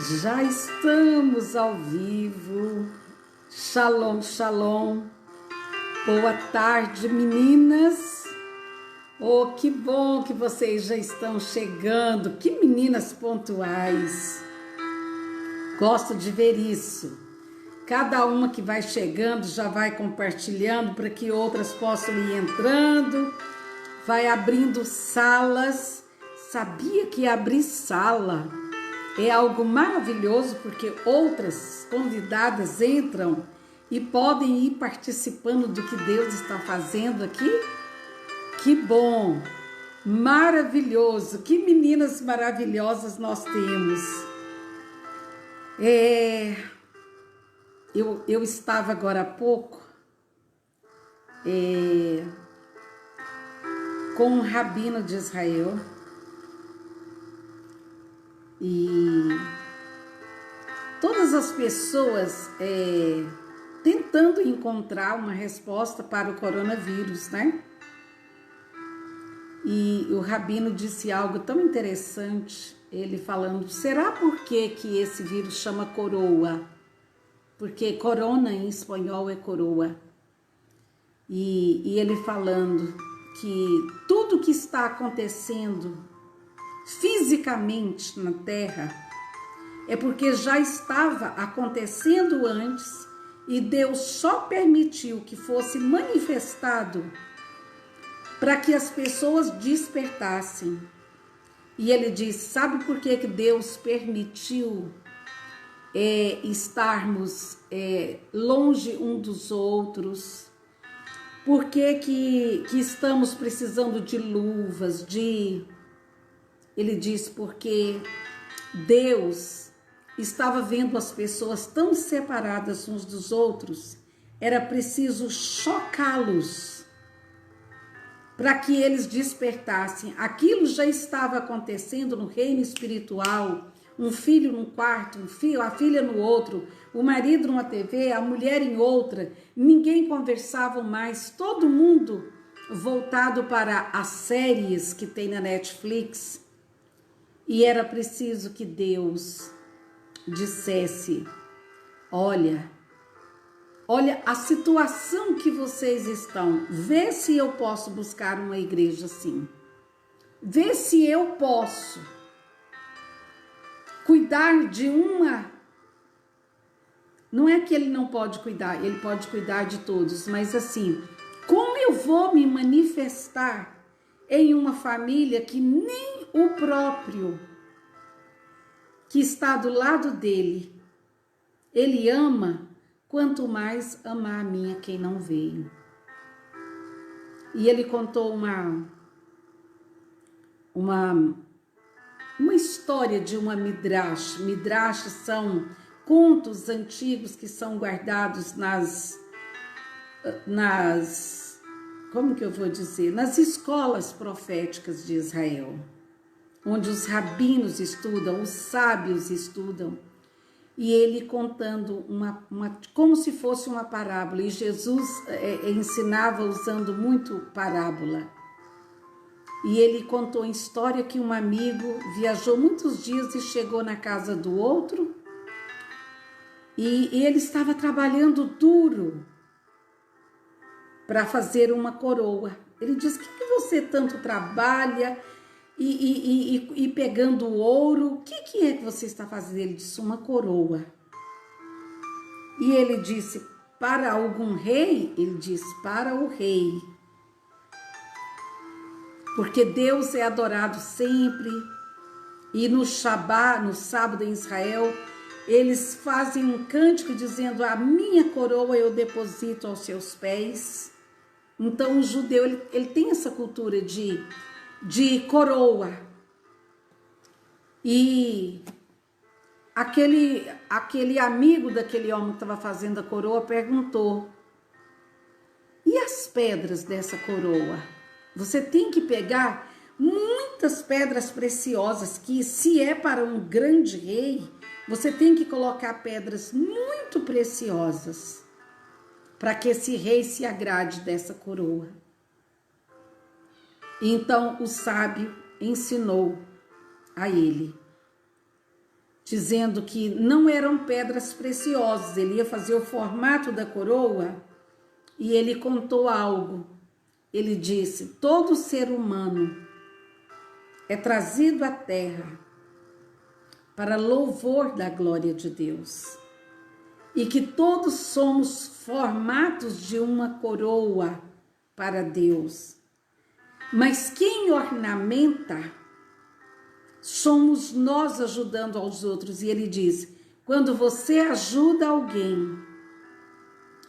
Já estamos ao vivo. Shalom, shalom. Boa tarde, meninas. Oh, que bom que vocês já estão chegando. Que meninas pontuais. Gosto de ver isso. Cada uma que vai chegando já vai compartilhando para que outras possam ir entrando. Vai abrindo salas. Sabia que abrir sala é algo maravilhoso, porque outras convidadas entram e podem ir participando do que Deus está fazendo aqui? Que bom! Maravilhoso! Que meninas maravilhosas nós temos! Eu estava agora há pouco com um rabino de Israel e todas as pessoas tentando encontrar uma resposta para o coronavírus, né? E o rabino disse algo tão interessante, ele falando, será por que esse vírus chama coroa? Porque corona em espanhol é coroa. E ele falando que tudo que está acontecendo fisicamente na Terra é porque já estava acontecendo antes e Deus só permitiu que fosse manifestado para que as pessoas despertassem. E ele diz, sabe por que Deus permitiu estarmos longe um dos outros? Por que estamos precisando de luvas, Ele diz, porque Deus estava vendo as pessoas tão separadas uns dos outros, era preciso chocá-los para que eles despertassem. Aquilo já estava acontecendo no reino espiritual, um filho num quarto, a filha no outro, o marido numa TV, a mulher em outra, ninguém conversava mais, todo mundo voltado para as séries que tem na Netflix. E era preciso que Deus dissesse, olha a situação que vocês estão, vê se eu posso buscar uma igreja assim, vê se eu posso cuidar de uma, não é que ele não pode cuidar, ele pode cuidar de todos, mas assim, como eu vou me manifestar em uma família que nem o próprio que está do lado dele, ele ama, quanto mais amar a minha quem não veio. E ele contou uma história de uma midrash. Midrash são contos antigos que são guardados como que eu vou dizer? Nas escolas proféticas de Israel, onde os rabinos estudam, os sábios estudam, e ele contando como se fosse uma parábola, e Jesus ensinava usando muito parábola. E ele contou a história que um amigo viajou muitos dias e chegou na casa do outro, e ele estava trabalhando duro para fazer uma coroa. Ele disse, o que você tanto trabalha e pegando ouro, o que é que você está fazendo? Ele disse, uma coroa. E ele disse, para algum rei? Ele disse, para o rei. Porque Deus é adorado sempre. E no Shabá, no sábado em Israel, eles fazem um cântico dizendo, a minha coroa eu deposito aos seus pés. Então o judeu, ele tem essa cultura de coroa. E aquele amigo daquele homem que estava fazendo a coroa perguntou, e as pedras dessa coroa? Você tem que pegar muitas pedras preciosas, que se é para um grande rei, você tem que colocar pedras muito preciosas, para que esse rei se agrade dessa coroa. Então o sábio ensinou a ele, dizendo que não eram pedras preciosas. Ele ia fazer o formato da coroa e ele contou algo. Ele disse: todo ser humano é trazido à terra para louvor da glória de Deus, e que todos somos formatos de uma coroa para Deus. Mas quem ornamenta somos nós ajudando aos outros. E ele diz: quando você ajuda alguém,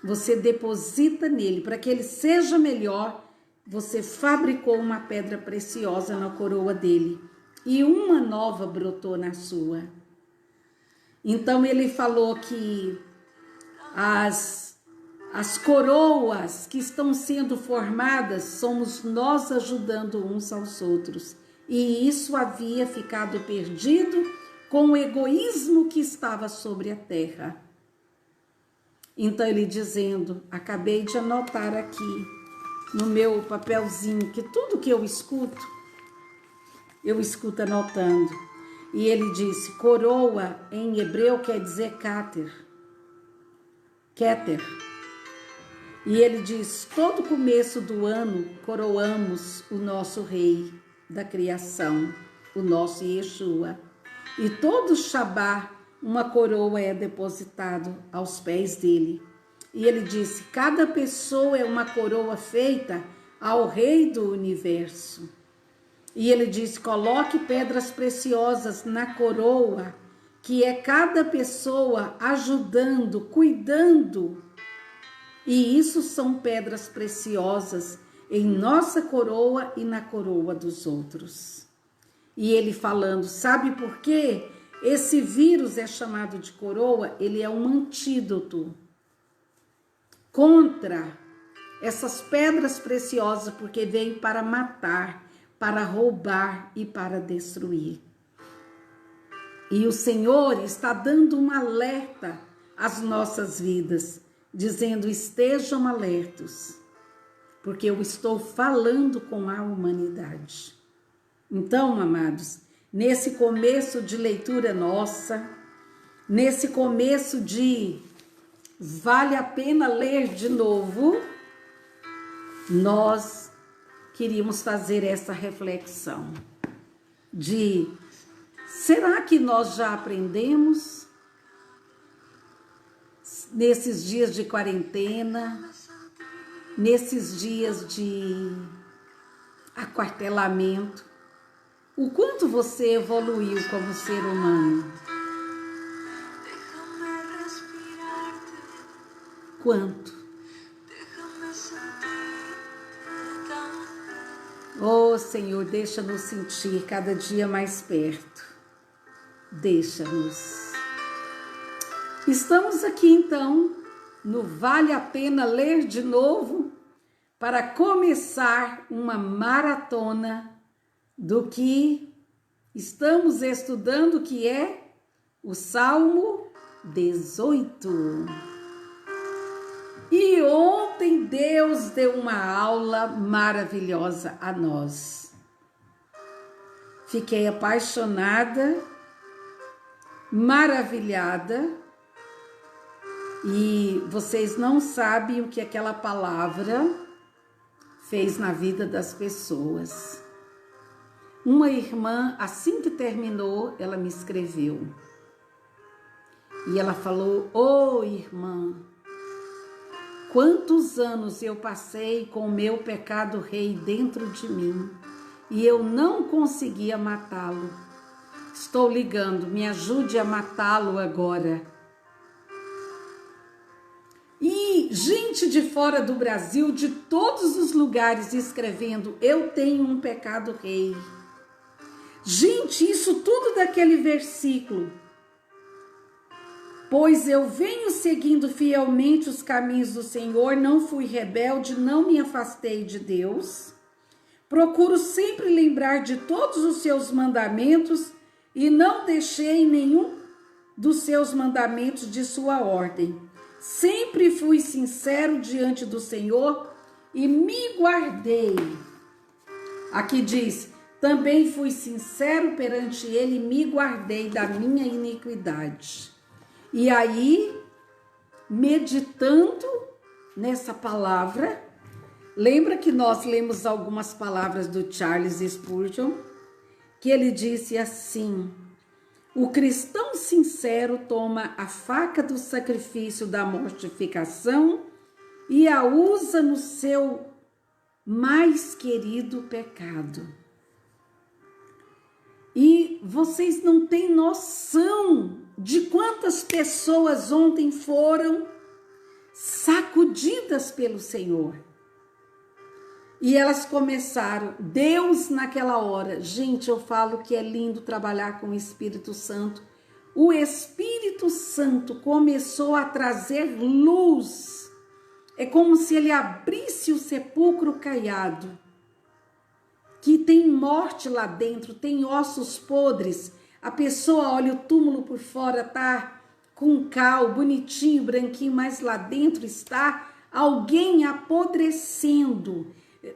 você deposita nele, para que ele seja melhor, você fabricou uma pedra preciosa na coroa dele, e uma nova brotou na sua. Então ele falou que as coroas que estão sendo formadas somos nós ajudando uns aos outros. E isso havia ficado perdido com o egoísmo que estava sobre a terra. Então ele dizendo, acabei de anotar aqui no meu papelzinho, que tudo que eu escuto anotando. E ele disse, coroa em hebreu quer dizer Keter. E ele diz, todo começo do ano coroamos o nosso rei da criação, o nosso Yeshua. E todo Shabá, uma coroa é depositado aos pés dele. E ele disse, cada pessoa é uma coroa feita ao rei do universo. E ele disse, coloque pedras preciosas na coroa, que é cada pessoa ajudando, cuidando. E isso são pedras preciosas em nossa coroa e na coroa dos outros. E ele falando, sabe por quê? Esse vírus é chamado de coroa, ele é um antídoto contra essas pedras preciosas, porque veio para matar, para roubar e para destruir. E o Senhor está dando um alerta às nossas vidas, dizendo, estejam alertos, porque eu estou falando com a humanidade. Então, amados, nesse começo de leitura nossa, nesse começo de vale a pena ler de novo, nós queríamos fazer essa reflexão de, será que nós já aprendemos nesses dias de quarentena, nesses dias de aquartelamento, o quanto você evoluiu como ser humano? Quanto? Oh, Senhor, deixa-nos sentir cada dia mais perto. Deixa-nos. Estamos aqui, então, no Vale a Pena Ler de Novo, para começar uma maratona do que estamos estudando, que é o Salmo 18. E ontem Deus deu uma aula maravilhosa a nós. Fiquei apaixonada, maravilhada, e vocês não sabem o que aquela palavra fez na vida das pessoas. Uma irmã, assim que terminou, ela me escreveu. E ela falou, ô irmã, quantos anos eu passei com o meu pecado rei dentro de mim e eu não conseguia matá-lo. Estou ligando, me ajude a matá-lo agora. E gente de fora do Brasil, de todos os lugares, escrevendo, eu tenho um pecado rei. Gente, isso tudo daquele versículo. Pois eu venho seguindo fielmente os caminhos do Senhor, não fui rebelde, não me afastei de Deus. Procuro sempre lembrar de todos os seus mandamentos e não deixei nenhum dos seus mandamentos de sua ordem. Sempre fui sincero diante do Senhor e me guardei. Aqui diz, também fui sincero perante ele e me guardei da minha iniquidade. E aí, meditando nessa palavra, lembra que nós lemos algumas palavras do Charles Spurgeon, que ele disse assim: o cristão sincero toma a faca do sacrifício da mortificação e a usa no seu mais querido pecado. E vocês não têm noção de quantas pessoas ontem foram sacudidas pelo Senhor. E elas começaram, Deus naquela hora, gente, eu falo que é lindo trabalhar com o Espírito Santo. O Espírito Santo começou a trazer luz. É como se ele abrisse o sepulcro caiado, que tem morte lá dentro, tem ossos podres. A pessoa olha o túmulo por fora, tá com cal, bonitinho, branquinho, mas lá dentro está alguém apodrecendo.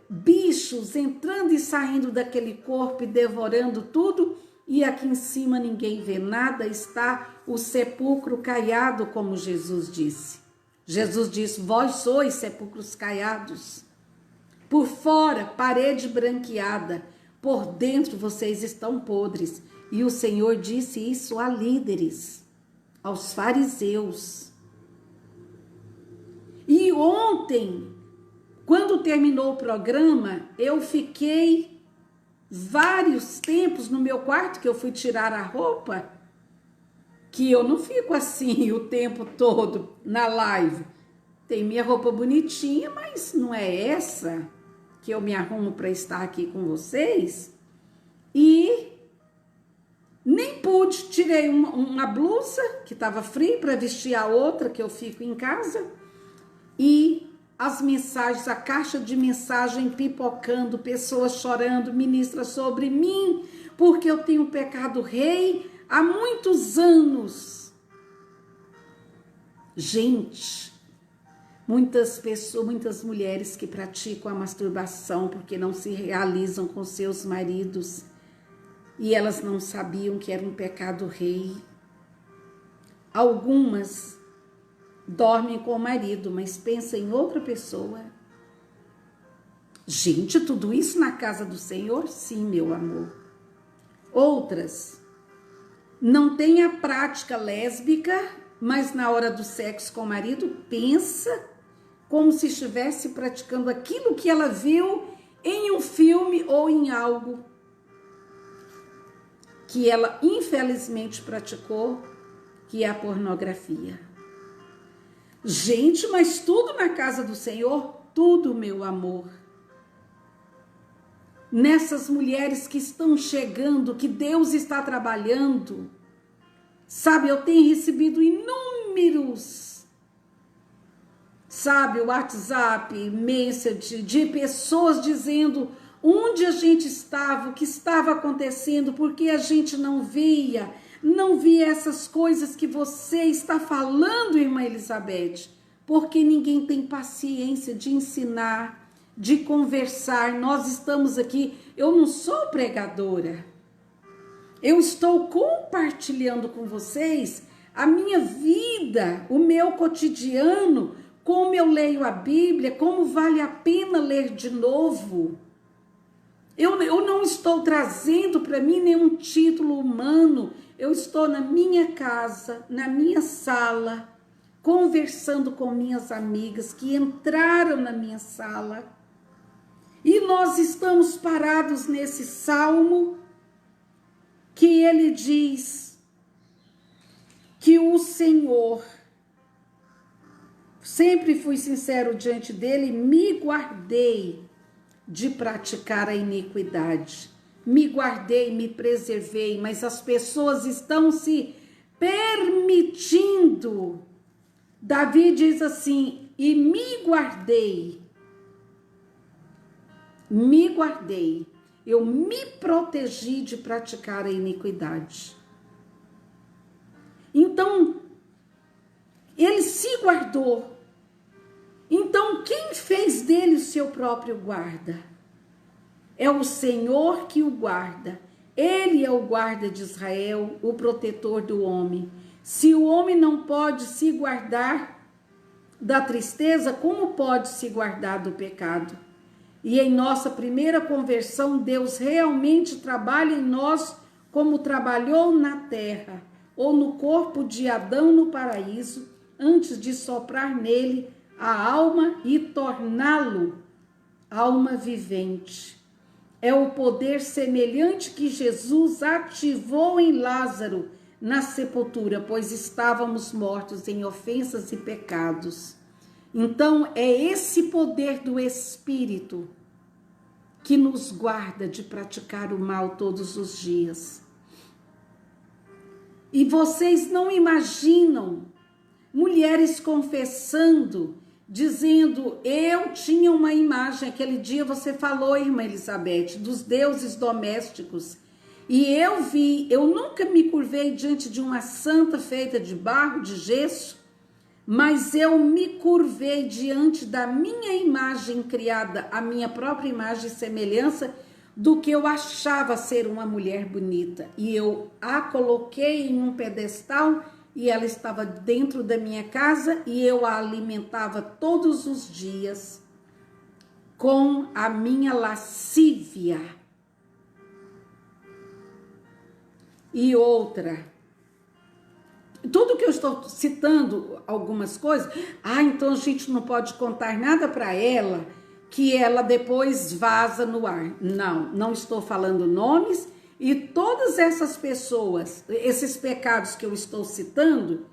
Bichos entrando e saindo daquele corpo e devorando tudo, e aqui em cima ninguém vê nada, está o sepulcro caiado, como Jesus disse. Jesus disse: vós sois sepulcros caiados. Por fora, parede branqueada, por dentro vocês estão podres. E o Senhor disse isso a líderes, aos fariseus. E ontem, quando terminou o programa, eu fiquei vários tempos no meu quarto, que eu fui tirar a roupa, que eu não fico assim o tempo todo na live. Tem minha roupa bonitinha, mas não é essa que eu me arrumo para estar aqui com vocês. E nem pude, tirei uma blusa que estava fria para vestir a outra, que eu fico em casa. E as mensagens, a caixa de mensagem pipocando, pessoas chorando, ministra sobre mim, porque eu tenho pecado rei há muitos anos. Gente, muitas pessoas, muitas mulheres que praticam a masturbação porque não se realizam com seus maridos e elas não sabiam que era um pecado rei. Algumas dormem com o marido, mas pensam em outra pessoa. Gente, tudo isso na casa do Senhor? Sim, meu amor. Outras não têm a prática lésbica, mas na hora do sexo com o marido pensa como se estivesse praticando aquilo que ela viu em um filme ou em algo que ela infelizmente praticou, que é a pornografia. Gente, mas tudo na casa do Senhor, tudo, meu amor. Nessas mulheres que estão chegando, que Deus está trabalhando, sabe, eu tenho recebido inúmeros, sabe, WhatsApp, message, de pessoas dizendo onde a gente estava, o que estava acontecendo, porque a gente não via essas coisas que você está falando, irmã Elizabeth, porque ninguém tem paciência de ensinar, de conversar. Nós estamos aqui, eu não sou pregadora, eu estou compartilhando com vocês a minha vida, o meu cotidiano, como eu leio a Bíblia, como vale a pena ler de novo. Eu não estou trazendo para mim nenhum título humano, eu estou na minha casa, na minha sala, conversando com minhas amigas que entraram na minha sala. E nós estamos parados nesse salmo que ele diz que o Senhor, sempre fui sincero diante dele, me guardei de praticar a iniquidade. Me guardei, me preservei, mas as pessoas estão se permitindo. Davi diz assim, e me guardei, eu me protegi de praticar a iniquidade. Então, ele se guardou. Então, quem fez dele o seu próprio guarda? É o Senhor que o guarda. Ele é o guarda de Israel, o protetor do homem. Se o homem não pode se guardar da tristeza, como pode se guardar do pecado? E em nossa primeira conversão, Deus realmente trabalha em nós como trabalhou na terra, ou no corpo de Adão no paraíso, antes de soprar nele a alma e torná-lo alma vivente. É o poder semelhante que Jesus ativou em Lázaro na sepultura, pois estávamos mortos em ofensas e pecados. Então, é esse poder do Espírito que nos guarda de praticar o mal todos os dias. E vocês não imaginam mulheres confessando, dizendo, eu tinha uma imagem, aquele dia você falou, irmã Elizabeth, dos deuses domésticos, e eu vi, eu nunca me curvei diante de uma santa feita de barro, de gesso, mas eu me curvei diante da minha imagem criada, a minha própria imagem e semelhança, do que eu achava ser uma mulher bonita. E eu a coloquei em um pedestal e ela estava dentro da minha casa e eu a alimentava todos os dias com a minha lascívia. E outra, tudo que eu estou citando, algumas coisas, então a gente não pode contar nada para ela, que ela depois vaza no ar. Não estou falando nomes, e todas essas pessoas, esses pecados que eu estou citando,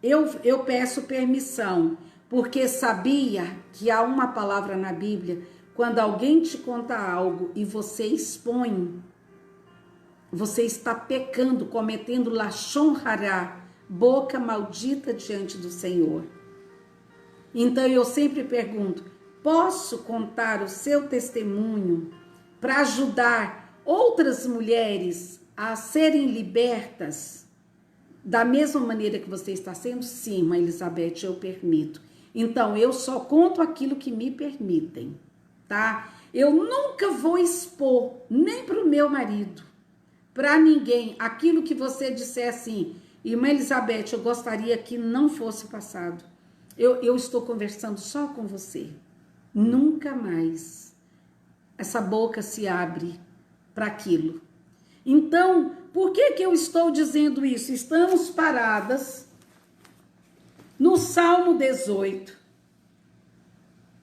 eu peço permissão, porque sabia que há uma palavra na Bíblia, quando alguém te conta algo e você expõe, você está pecando, cometendo lashon hará, boca maldita diante do Senhor. Então eu sempre pergunto, posso contar o seu testemunho para ajudar outras mulheres a serem libertas da mesma maneira que você está sendo? Sim, irmã Elizabeth, eu permito. Então eu só conto aquilo que me permitem, tá? Eu nunca vou expor, nem para o meu marido, para ninguém, aquilo que você disser assim, irmã Elizabeth, eu gostaria que não fosse passado. Eu estou conversando só com você. Nunca mais essa boca se abre para aquilo. Então, por que eu estou dizendo isso? Estamos paradas no Salmo 18.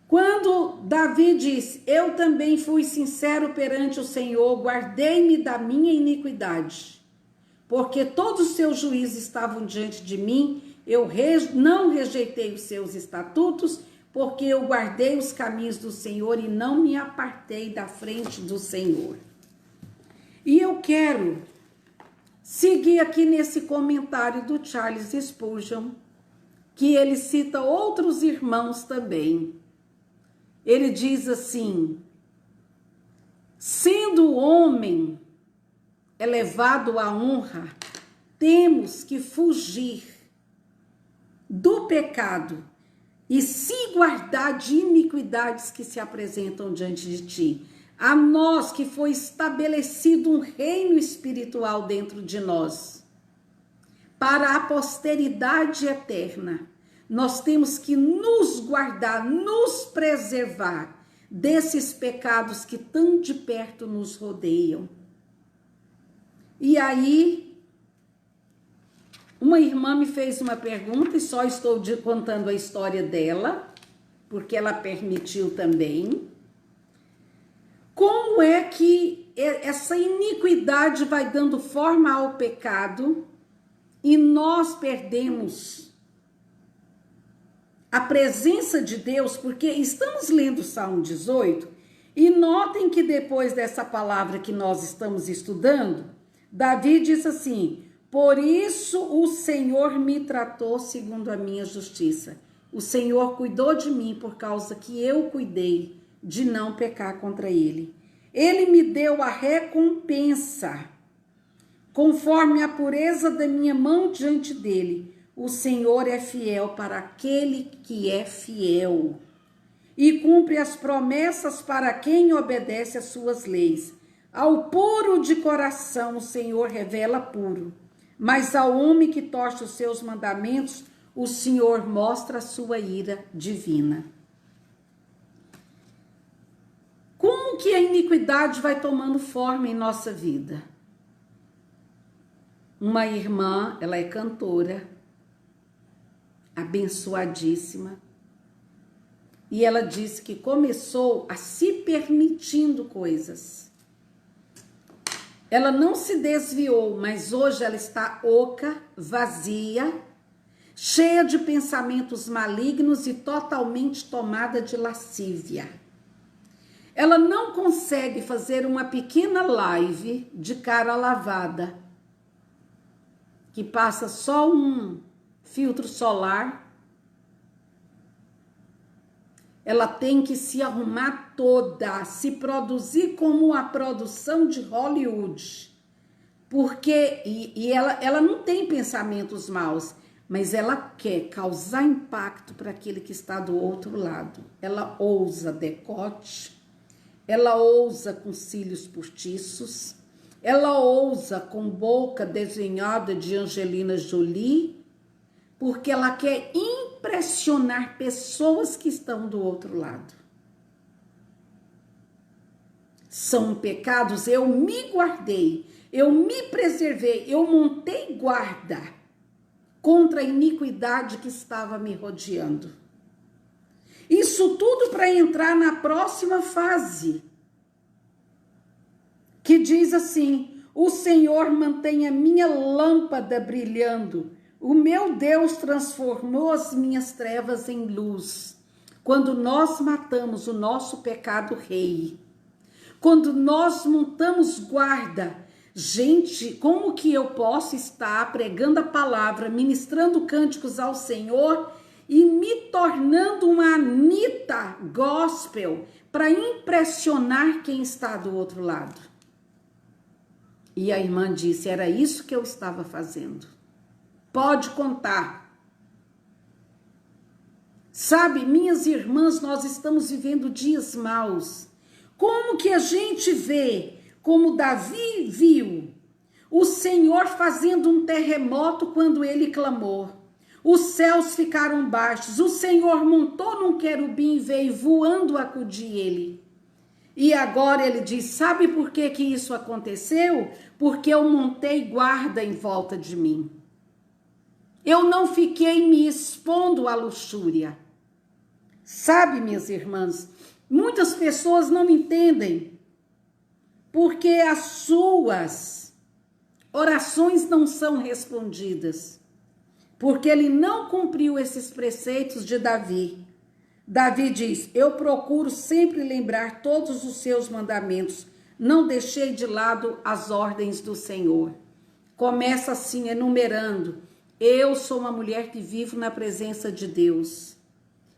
Quando Davi disse, eu também fui sincero perante o Senhor, guardei-me da minha iniquidade, porque todos os seus juízos estavam diante de mim, eu não rejeitei os seus estatutos, porque eu guardei os caminhos do Senhor e não me apartei da frente do Senhor. E eu quero seguir aqui nesse comentário do Charles Spurgeon, que ele cita outros irmãos também. Ele diz assim, sendo o homem elevado à honra, temos que fugir do pecado e se guardar de iniquidades que se apresentam diante de ti. A nós que foi estabelecido um reino espiritual dentro de nós, para a posteridade eterna, nós temos que nos guardar, nos preservar desses pecados que tão de perto nos rodeiam. E aí, uma irmã me fez uma pergunta e só estou contando a história dela, porque ela permitiu também. Como é que essa iniquidade vai dando forma ao pecado e nós perdemos a presença de Deus? Porque estamos lendo o Salmo 18 e notem que depois dessa palavra que nós estamos estudando, Davi diz assim, por isso o Senhor me tratou segundo a minha justiça. O Senhor cuidou de mim por causa que eu cuidei de não pecar contra ele. Ele me deu a recompensa, conforme a pureza da minha mão diante dele. O Senhor é fiel para aquele que é fiel. e cumpre as promessas para quem obedece às suas leis. Ao puro de coração o Senhor revela puro, mas ao homem que torce os seus mandamentos, o Senhor mostra a sua ira divina. Como que a iniquidade vai tomando forma em nossa vida? Uma irmã, ela é cantora, abençoadíssima, e ela disse que começou a se permitindo coisas. Ela não se desviou, mas hoje ela está oca, vazia, cheia de pensamentos malignos e totalmente tomada de lascívia. Ela não consegue fazer uma pequena live de cara lavada, que passa só um filtro solar. Ela tem que se arrumar toda, se produzir como a produção de Hollywood. Porque, ela não tem pensamentos maus, mas ela quer causar impacto para aquele que está do outro lado. Ela ousa decote, ela ousa com cílios postiços, ela ousa com boca desenhada de Angelina Jolie, porque ela quer impressionar pessoas que estão do outro lado. São pecados, eu me guardei, eu me preservei, eu montei guarda contra a iniquidade que estava me rodeando. Isso tudo para entrar na próxima fase, que diz assim: o Senhor mantém a minha lâmpada brilhando, o meu Deus transformou as minhas trevas em luz. Quando nós matamos o nosso pecado rei, quando nós montamos guarda, gente, como que eu posso estar pregando a palavra, ministrando cânticos ao Senhor e me tornando uma Anitta gospel para impressionar quem está do outro lado? E a irmã disse: era isso que eu estava fazendo. Pode contar. Sabe, minhas irmãs, nós estamos vivendo dias maus. Como que a gente vê, como Davi viu, o Senhor fazendo um terremoto quando ele clamou. Os céus ficaram baixos, o Senhor montou num querubim e veio voando acudir ele. E agora ele diz: sabe por que que isso aconteceu? Porque eu montei guarda em volta de mim. Eu não fiquei me expondo à luxúria. Sabe, minhas irmãs, muitas pessoas não entendem porque as suas orações não são respondidas, porque ele não cumpriu esses preceitos de Davi. Davi diz: eu procuro sempre lembrar todos os seus mandamentos, não deixei de lado as ordens do Senhor. Começa assim, enumerando: eu sou uma mulher que vivo na presença de Deus.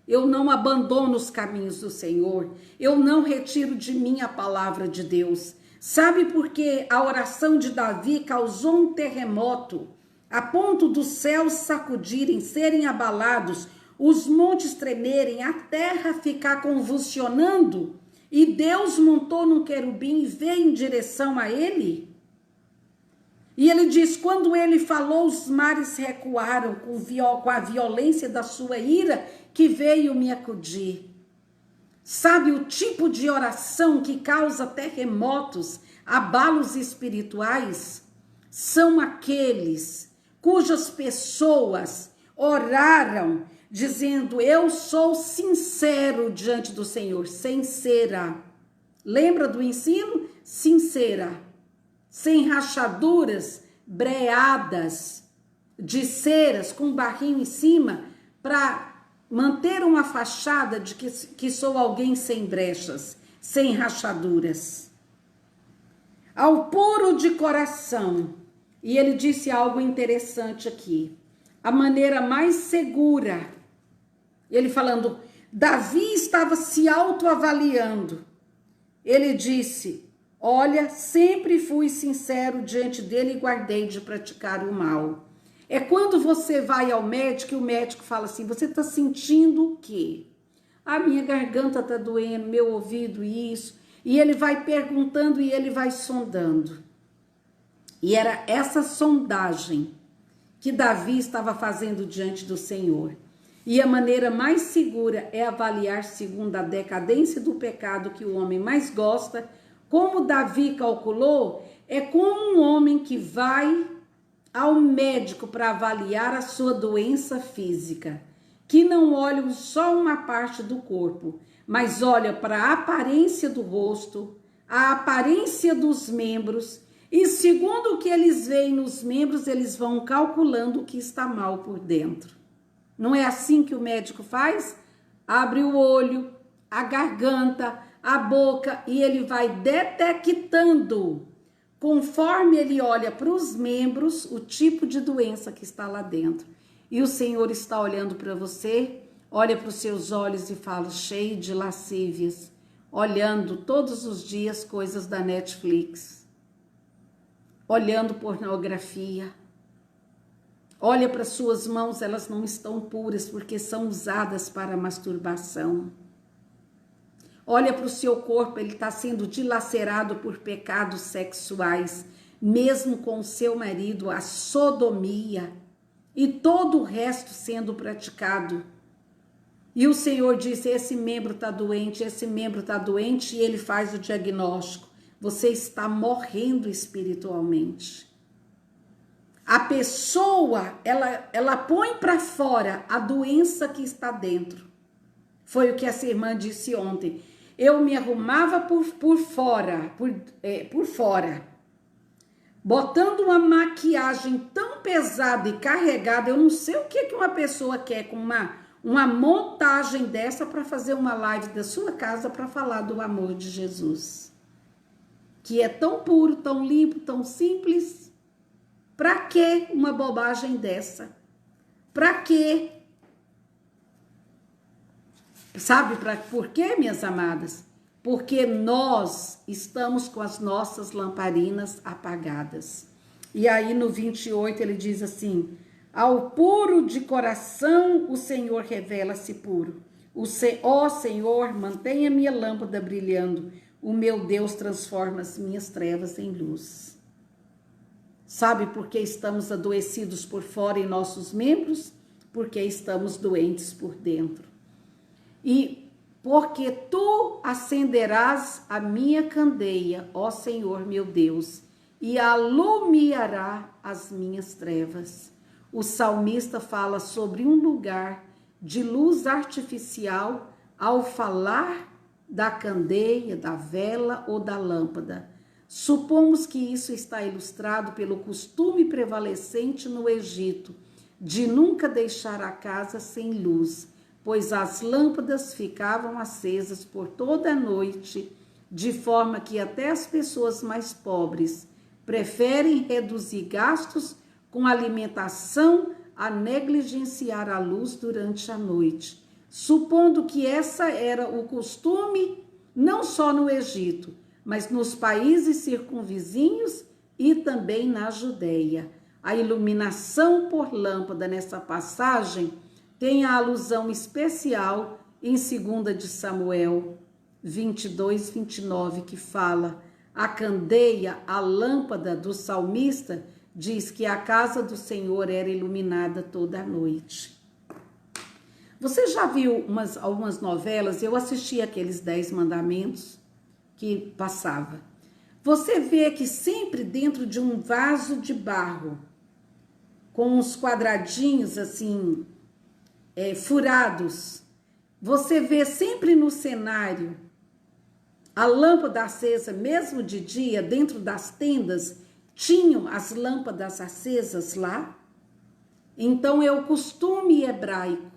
Eu não abandono os caminhos do Senhor. Eu não retiro de mim a palavra de Deus. Sabe por que a oração de Davi causou um terremoto, a ponto dos céus sacudirem, serem abalados, os montes tremerem, a terra ficar convulsionando? E Deus montou num querubim e veio em direção a ele? E ele diz: quando ele falou, os mares recuaram com a violência da sua ira, que veio me acudir. Sabe o tipo de oração que causa terremotos, abalos espirituais? São aqueles cujas pessoas oraram dizendo: eu sou sincero diante do Senhor, sincera. Lembra do ensino? Sincera. Sem rachaduras, breadas de ceras com barrinho em cima, para manter uma fachada de que sou alguém sem brechas, sem rachaduras. Ao puro de coração. E ele disse algo interessante aqui: a maneira mais segura. Ele falando, Davi estava se autoavaliando. Ele disse: olha, sempre fui sincero diante dele e guardei de praticar o mal. É quando você vai ao médico e o médico fala assim: você está sentindo o quê? A minha garganta está doendo, meu ouvido, isso. E ele vai perguntando e ele vai sondando. E era essa sondagem que Davi estava fazendo diante do Senhor. E a maneira mais segura é avaliar segundo a decadência do pecado que o homem mais gosta. Como Davi calculou, é como um homem que vai ao médico para avaliar a sua doença física, que não olha só uma parte do corpo, mas olha para a aparência do rosto, a aparência dos membros, e segundo o que eles veem nos membros, eles vão calculando o que está mal por dentro. Não é assim que o médico faz? Abre o olho, a garganta, a boca e ele vai detectando, conforme ele olha para os membros, o tipo de doença que está lá dentro. E o Senhor está olhando para você, olha para os seus olhos e fala, cheio de lascívias, olhando todos os dias coisas da Netflix, olhando pornografia. Olha para suas mãos, elas não estão puras porque são usadas para masturbação. Olha para o seu corpo, ele está sendo dilacerado por pecados sexuais, mesmo com o seu marido, a sodomia e todo o resto sendo praticado. E o Senhor disse, esse membro está doente, e ele faz o diagnóstico. Você está morrendo espiritualmente. A pessoa, ela põe para fora a doença que está dentro. Foi o que essa irmã disse ontem. Eu me arrumava por fora, botando uma maquiagem tão pesada e carregada. Eu não sei o que uma pessoa quer com uma montagem dessa para fazer uma live da sua casa para falar do amor de Jesus. Que é tão puro, tão limpo, tão simples. Para que uma bobagem dessa? Para quê? Sabe por quê, minhas amadas? Porque nós estamos com as nossas lamparinas apagadas. E aí no 28 ele diz assim, ao puro de coração o Senhor revela-se puro. Ó Senhor, mantenha minha lâmpada brilhando. O meu Deus transforma as minhas trevas em luz. Sabe por que estamos adoecidos por fora em nossos membros? Porque estamos doentes por dentro. E porque tu acenderás a minha candeia, ó Senhor meu Deus, e alumiará as minhas trevas. O salmista fala sobre um lugar de luz artificial ao falar da candeia, da vela ou da lâmpada. Supomos que isso está ilustrado pelo costume prevalecente no Egito, de nunca deixar a casa sem luz, pois as lâmpadas ficavam acesas por toda a noite, de forma que até as pessoas mais pobres preferem reduzir gastos com alimentação a negligenciar a luz durante a noite, supondo que essa era o costume não só no Egito, mas nos países circunvizinhos e também na Judeia. A iluminação por lâmpada nessa passagem tem a alusão especial em 2 de Samuel 22, 29, que fala, a candeia, a lâmpada do salmista, diz que a casa do Senhor era iluminada toda a noite. Você já viu algumas novelas? Eu assisti aqueles 10 mandamentos que passava. Você vê que sempre dentro de um vaso de barro, com uns quadradinhos assim, furados, você vê sempre no cenário a lâmpada acesa, mesmo de dia, dentro das tendas, tinham as lâmpadas acesas lá. Então é o costume hebraico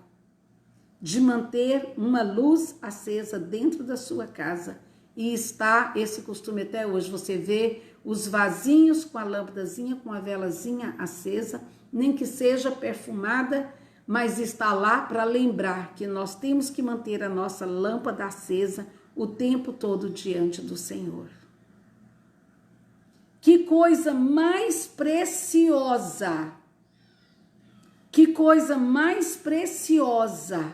de manter uma luz acesa dentro da sua casa. E está esse costume até hoje. Você vê os vasinhos com a lâmpadazinha, com a velazinha acesa, nem que seja perfumada, mas está lá para lembrar que nós temos que manter a nossa lâmpada acesa o tempo todo diante do Senhor. Que coisa mais preciosa! Que coisa mais preciosa!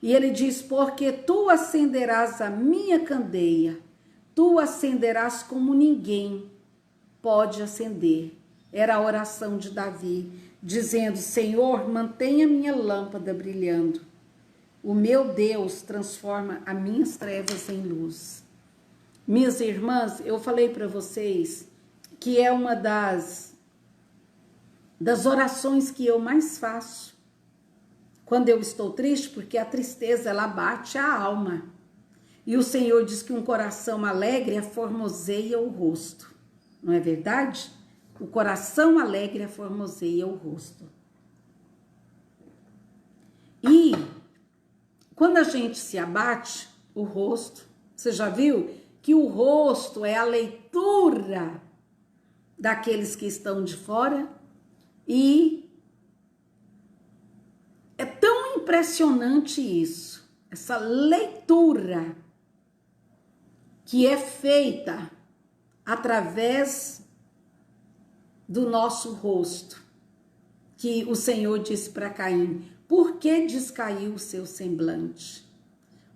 E ele diz, porque tu acenderás a minha candeia, tu acenderás como ninguém pode acender. Era a oração de Davi, dizendo, Senhor, mantenha minha lâmpada brilhando. O meu Deus transforma as minhas trevas em luz. Minhas irmãs, eu falei para vocês que é uma das orações que eu mais faço quando eu estou triste, porque a tristeza ela bate a alma. E o Senhor diz que um coração alegre formoseia o rosto. Não é verdade? O coração alegre formoseia o rosto. E quando a gente se abate, o rosto, você já viu que o rosto é a leitura daqueles que estão de fora? E é tão impressionante isso, essa leitura que é feita através do nosso rosto, que o Senhor disse para Caim, por que descaiu o seu semblante?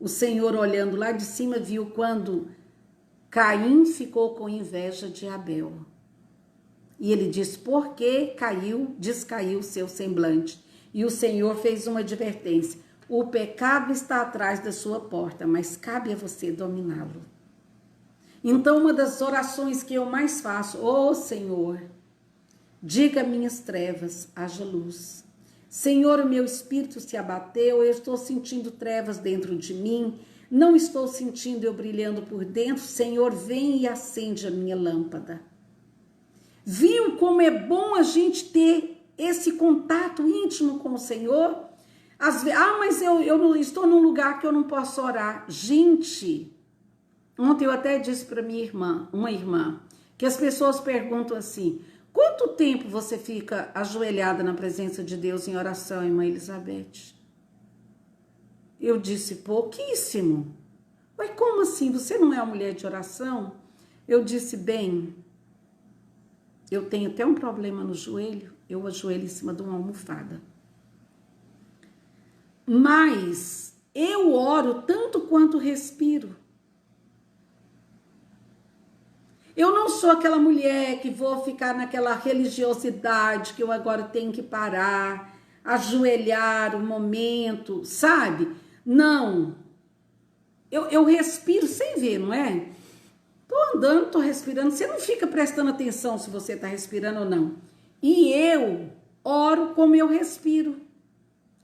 O Senhor olhando lá de cima viu quando Caim ficou com inveja de Abel. E ele disse, por que descaiu o seu semblante? E o Senhor fez uma advertência, o pecado está atrás da sua porta, mas cabe a você dominá-lo. Então, uma das orações que eu mais faço, ô Senhor, diga minhas trevas, haja luz. Senhor, o meu espírito se abateu, eu estou sentindo trevas dentro de mim, não estou sentindo eu brilhando por dentro. Senhor, vem e acende a minha lâmpada. Viu como é bom a gente ter esse contato íntimo com o Senhor? Mas eu não estou num lugar que eu não posso orar. Gente, ontem eu até disse para uma irmã, que as pessoas perguntam assim, quanto tempo você fica ajoelhada na presença de Deus em oração, irmã Elizabeth? Eu disse, pouquíssimo. Mas como assim? Você não é uma mulher de oração? Eu disse, bem, eu tenho até um problema no joelho, eu ajoelho em cima de uma almofada. Mas eu oro tanto quanto respiro. Eu não sou aquela mulher que vou ficar naquela religiosidade que eu agora tenho que parar, ajoelhar um momento, sabe? Não. Eu respiro sem ver, não é? Tô andando, tô respirando. Você não fica prestando atenção se você tá respirando ou não. E eu oro como eu respiro.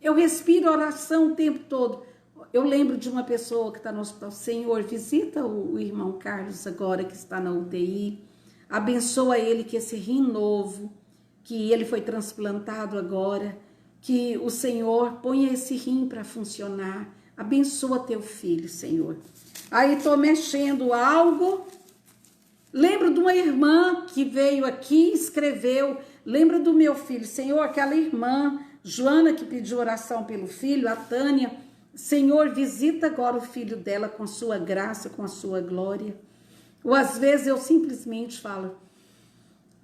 Eu respiro oração o tempo todo. Eu lembro de uma pessoa que está no hospital. Senhor, visita o irmão Carlos agora que está na UTI. Abençoa ele que esse rim novo, que ele foi transplantado agora, que o Senhor ponha esse rim para funcionar. Abençoa teu filho, Senhor. Aí estou mexendo algo. Lembro de uma irmã que veio aqui e escreveu. Lembro do meu filho. Senhor, aquela irmã, Joana, que pediu oração pelo filho, a Tânia. Senhor, visita agora o filho dela com a sua graça, com a sua glória. Ou às vezes eu simplesmente falo,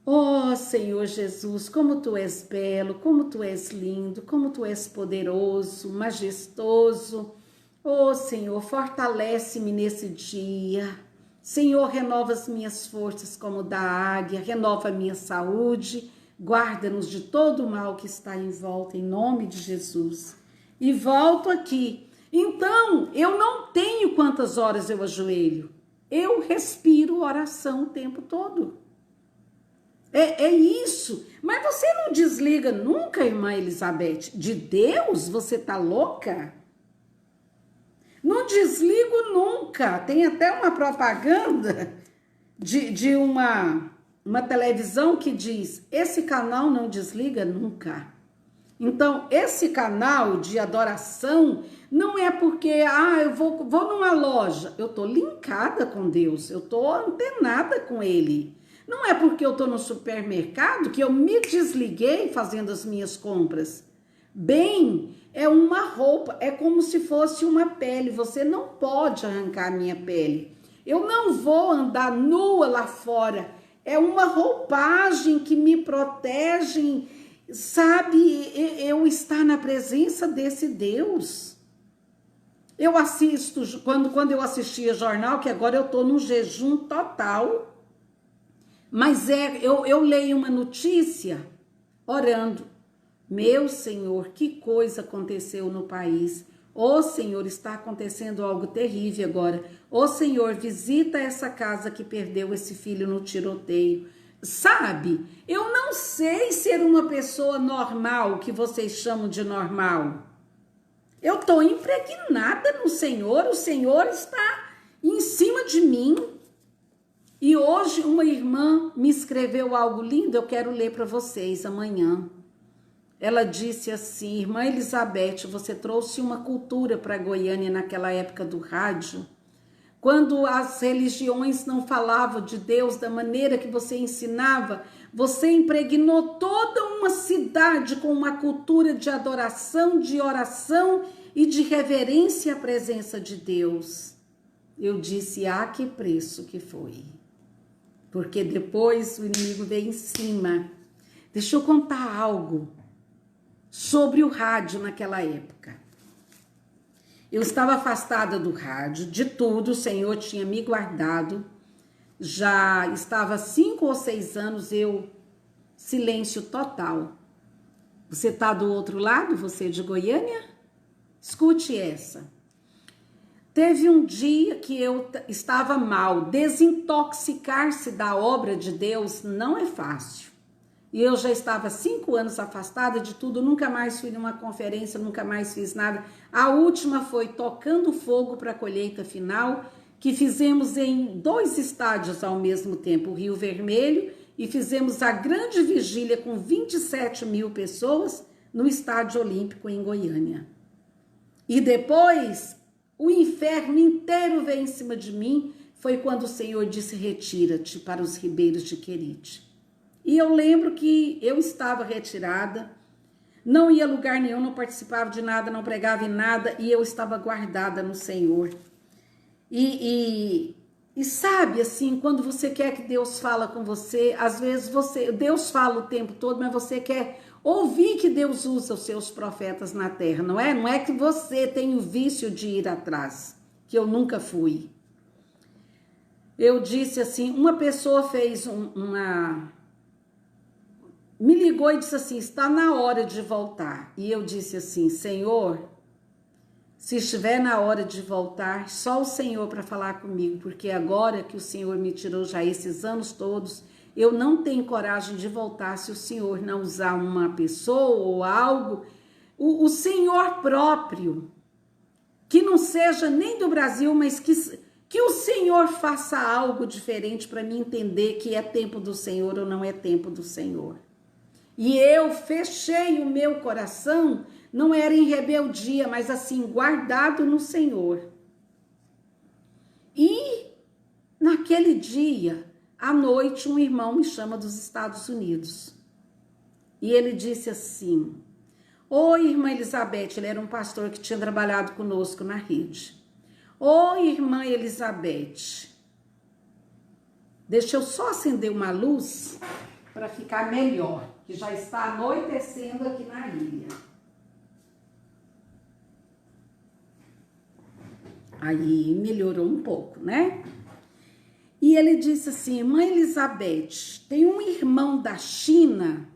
oh Senhor Jesus, como tu és belo, como tu és lindo, como tu és poderoso, majestoso. Oh Senhor, fortalece-me nesse dia. Senhor, renova as minhas forças como da águia, renova a minha saúde, guarda-nos de todo o mal que está em volta, em nome de Jesus. E volto aqui. Então, eu não tenho quantas horas eu ajoelho. Eu respiro oração o tempo todo. É isso. Mas você não desliga nunca, irmã Elizabeth. De Deus, você tá louca? Não desligo nunca. Tem até uma propaganda de uma televisão que diz, esse canal não desliga nunca. Então, esse canal de adoração não é porque, eu vou numa loja, eu tô linkada com Deus, eu tô antenada com Ele. Não é porque eu tô no supermercado que eu me desliguei fazendo as minhas compras. Bem, é uma roupa, é como se fosse uma pele, você não pode arrancar a minha pele. Eu não vou andar nua lá fora, é uma roupagem que me protege. Sabe, eu estar na presença desse Deus. Eu assisto, quando eu assistia jornal, que agora eu tô num jejum total, mas eu leio uma notícia orando. Meu Senhor, que coisa aconteceu no país. Ô Senhor, está acontecendo algo terrível agora. Ô Senhor, visita essa casa que perdeu esse filho no tiroteio. Sabe, eu não sei ser uma pessoa normal, que vocês chamam de normal. Eu estou impregnada no Senhor, o Senhor está em cima de mim. E hoje uma irmã me escreveu algo lindo, eu quero ler para vocês amanhã. Ela disse assim: irmã Elizabeth, você trouxe uma cultura para Goiânia naquela época do rádio, quando as religiões não falavam de Deus da maneira que você ensinava, você impregnou toda uma cidade com uma cultura de adoração, de oração e de reverência à presença de Deus. Eu disse, que preço que foi. Porque depois o inimigo veio em cima. Deixa eu contar algo sobre o rádio naquela época. Eu estava afastada do rádio, de tudo, o Senhor tinha me guardado. Já estava 5 ou 6 anos, silêncio total. Você está do outro lado, você de Goiânia? Escute essa. Teve um dia que eu estava mal. Desintoxicar-se da obra de Deus não é fácil. E eu já estava 5 anos afastada de tudo, nunca mais fui numa conferência, nunca mais fiz nada. A última foi Tocando Fogo para a colheita final, que fizemos em 2 estádios ao mesmo tempo, o Rio Vermelho, e fizemos a grande vigília com 27 mil pessoas no Estádio Olímpico em Goiânia. E depois, o inferno inteiro veio em cima de mim, foi quando o Senhor disse, retira-te para os ribeiros de Querite. E eu lembro que eu estava retirada, não ia a lugar nenhum, não participava de nada, não pregava em nada, e eu estava guardada no Senhor. E sabe, assim, quando você quer que Deus fala com você, às vezes Deus fala o tempo todo, mas você quer ouvir que Deus usa os seus profetas na terra, não é? Não é que você tem o vício de ir atrás, que eu nunca fui. Eu disse assim, uma pessoa fez me ligou e disse assim, está na hora de voltar. E eu disse assim, Senhor, se estiver na hora de voltar, só o Senhor para falar comigo, porque agora que o Senhor me tirou já esses anos todos, eu não tenho coragem de voltar se o Senhor não usar uma pessoa ou algo, o Senhor próprio, que não seja nem do Brasil, mas que o Senhor faça algo diferente para mim entender que é tempo do Senhor ou não é tempo do Senhor. E eu fechei o meu coração, não era em rebeldia, mas assim, guardado no Senhor. E naquele dia, à noite, um irmão me chama dos Estados Unidos. E ele disse assim, oi, irmã Elizabeth, ele era um pastor que tinha trabalhado conosco na rede. Oi, irmã Elizabeth, deixa eu só acender uma luz para ficar melhor, que já está anoitecendo aqui na ilha. Aí melhorou um pouco, né? E ele disse assim, irmã Elizabeth, tem um irmão da China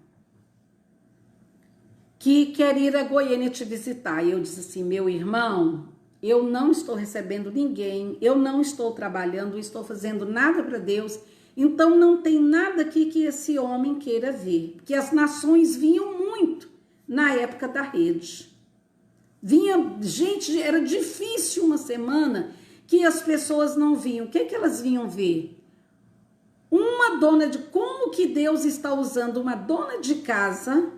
que quer ir a Goiânia te visitar. E eu disse assim, meu irmão, eu não estou recebendo ninguém, eu não estou trabalhando, não estou fazendo nada para Deus, então não tem nada aqui que esse homem queira ver, porque as nações vinham muito na época da rede. Vinha, gente, era difícil uma semana que as pessoas não vinham. O que elas vinham ver? Uma dona de... Como que Deus está usando uma dona de casa,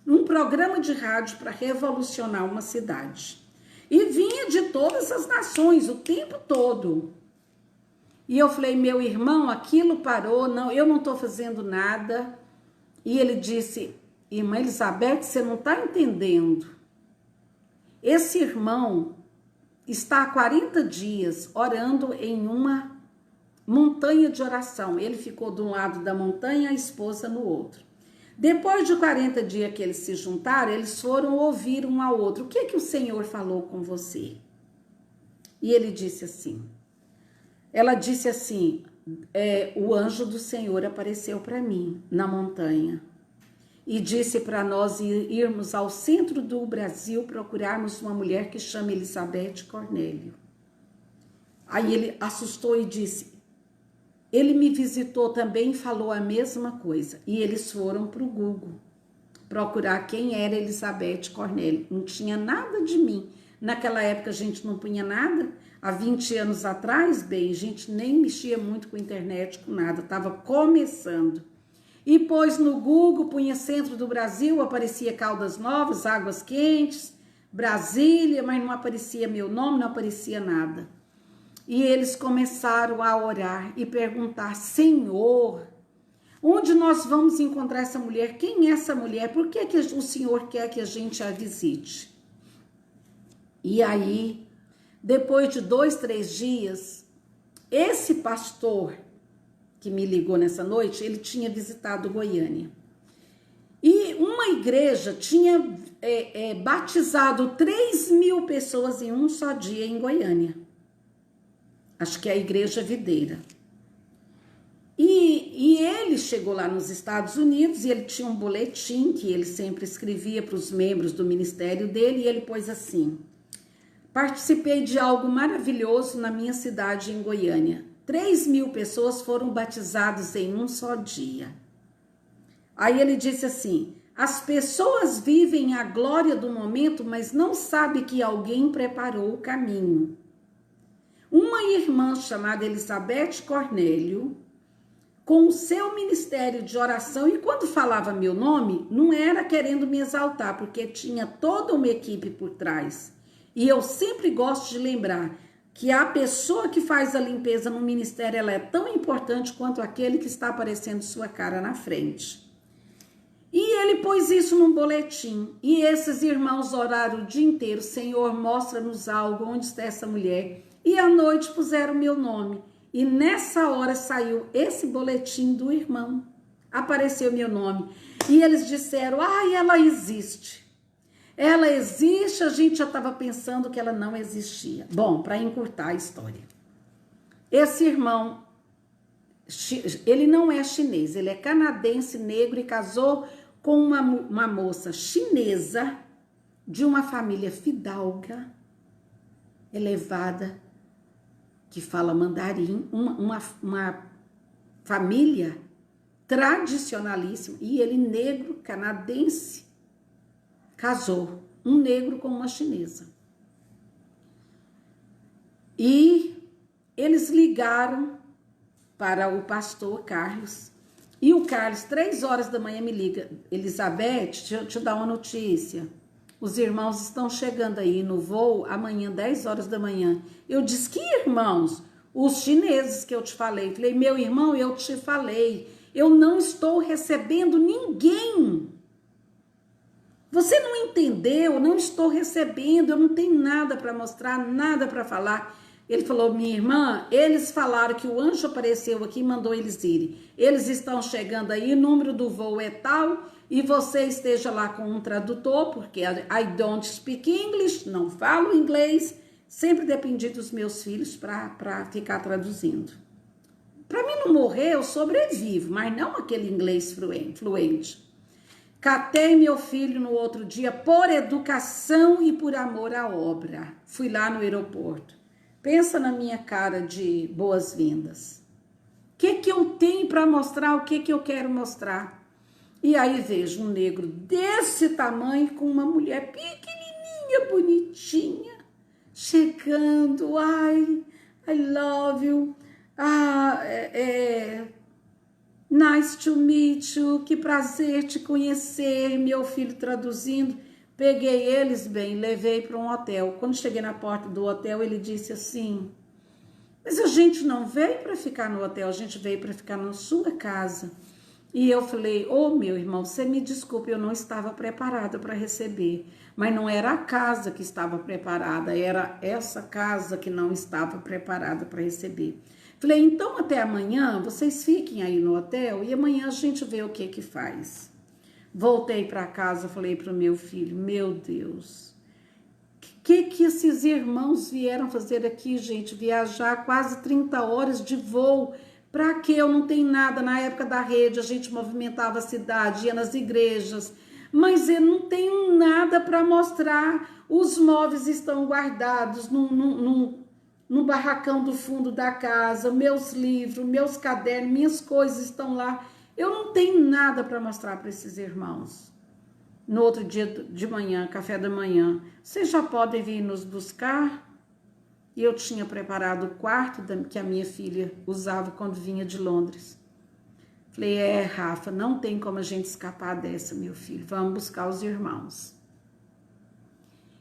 um programa de rádio para revolucionar uma cidade. E vinha de todas as nações, o tempo todo. E eu falei, meu irmão, aquilo parou, não, eu não estou fazendo nada. E ele disse, irmã Elizabeth, você não está entendendo. Esse irmão está há 40 dias orando em uma montanha de oração. Ele ficou de um lado da montanha, a esposa no outro. Depois de 40 dias que eles se juntaram, eles foram ouvir um ao outro. O que o Senhor falou com você? E ele disse assim, ela disse assim, o anjo do Senhor apareceu para mim na montanha e disse para nós irmos ao centro do Brasil procurarmos uma mulher que chama Elizabeth Cornélio. Aí ele assustou e disse, ele me visitou também e falou a mesma coisa. E eles foram para o Google procurar quem era Elizabeth Cornélio. Não tinha nada de mim. Naquela época a gente não punha nada. Há 20 anos atrás, bem, a gente nem mexia muito com internet, com nada. Estava começando. E pôs no Google, punha centro do Brasil, aparecia Caldas Novas, Águas Quentes, Brasília, mas não aparecia meu nome, não aparecia nada. E eles começaram a orar e perguntar, Senhor, onde nós vamos encontrar essa mulher? Quem é essa mulher? Por que o Senhor quer que a gente a visite? E aí, depois de 2, 3 dias, esse pastor que me ligou nessa noite, ele tinha visitado Goiânia. E uma igreja tinha batizado 3.000 pessoas em um só dia em Goiânia. Acho que é a Igreja Videira. E ele chegou lá nos Estados Unidos e ele tinha um boletim que ele sempre escrevia para os membros do ministério dele, e ele pôs assim, participei de algo maravilhoso na minha cidade em Goiânia. 3.000 pessoas foram batizadas em um só dia. Aí ele disse assim, as pessoas vivem a glória do momento, mas não sabem que alguém preparou o caminho. Uma irmã chamada Elizabeth Cornélio, com o seu ministério de oração, e quando falava meu nome, não era querendo me exaltar, porque tinha toda uma equipe por trás. E eu sempre gosto de lembrar que a pessoa que faz a limpeza no ministério, ela é tão importante quanto aquele que está aparecendo sua cara na frente. E ele pôs isso num boletim, e esses irmãos oraram o dia inteiro, Senhor, mostra-nos algo, onde está essa mulher? E à noite puseram meu nome. E nessa hora saiu esse boletim do irmão. Apareceu meu nome. E eles disseram, ela existe. Ela existe, a gente já estava pensando que ela não existia. Bom, para encurtar a história. Esse irmão, ele não é chinês, ele é canadense, negro e casou com uma moça chinesa de uma família fidalga, elevada, que fala mandarim, uma família tradicionalíssima, e ele negro, canadense, casou, um negro com uma chinesa. E eles ligaram para o pastor Carlos, e o Carlos, 3 horas da manhã, me liga, Elizabeth, deixa eu te dar uma notícia. Os irmãos estão chegando aí no voo amanhã, 10 horas da manhã. Eu disse, que irmãos? Os chineses que eu te falei. Falei, meu irmão, eu te falei. Eu não estou recebendo ninguém. Você não entendeu? Não estou recebendo. Eu não tenho nada para mostrar, nada para falar. Ele falou, minha irmã, eles falaram que o anjo apareceu aqui e mandou eles irem. Eles estão chegando aí, o número do voo é tal... E você esteja lá com um tradutor, porque I don't speak English, não falo inglês, sempre dependi dos meus filhos para ficar traduzindo. Para mim não morrer, eu sobrevivo, mas não aquele inglês fluente. Catei meu filho no outro dia por educação e por amor à obra. Fui lá no aeroporto. Pensa na minha cara de boas-vindas. O que eu tenho para mostrar, o que eu quero mostrar? E aí vejo um negro desse tamanho com uma mulher pequenininha, bonitinha, chegando, I love you, nice to meet you, que prazer te conhecer, meu filho traduzindo. Peguei eles bem, levei para um hotel. Quando cheguei na porta do hotel, ele disse assim, mas a gente não veio para ficar no hotel, a gente veio para ficar na sua casa. E eu falei, meu irmão, você me desculpe, eu não estava preparada para receber. Mas não era a casa que estava preparada, era essa casa que não estava preparada para receber. Falei, então até amanhã, vocês fiquem aí no hotel e amanhã a gente vê o que faz. Voltei para casa, falei para o meu filho, meu Deus, Que esses irmãos vieram fazer aqui, gente? Viajar quase 30 horas de voo. Para quê? Eu não tenho nada. Na época da rede, a gente movimentava a cidade, ia nas igrejas. Mas eu não tenho nada para mostrar. Os móveis estão guardados no barracão do fundo da casa. Meus livros, meus cadernos, minhas coisas estão lá. Eu não tenho nada para mostrar para esses irmãos. No outro dia de manhã, café da manhã, vocês já podem vir nos buscar? E eu tinha preparado o quarto que a minha filha usava quando vinha de Londres. Falei, Rafa, não tem como a gente escapar dessa, meu filho. Vamos buscar os irmãos.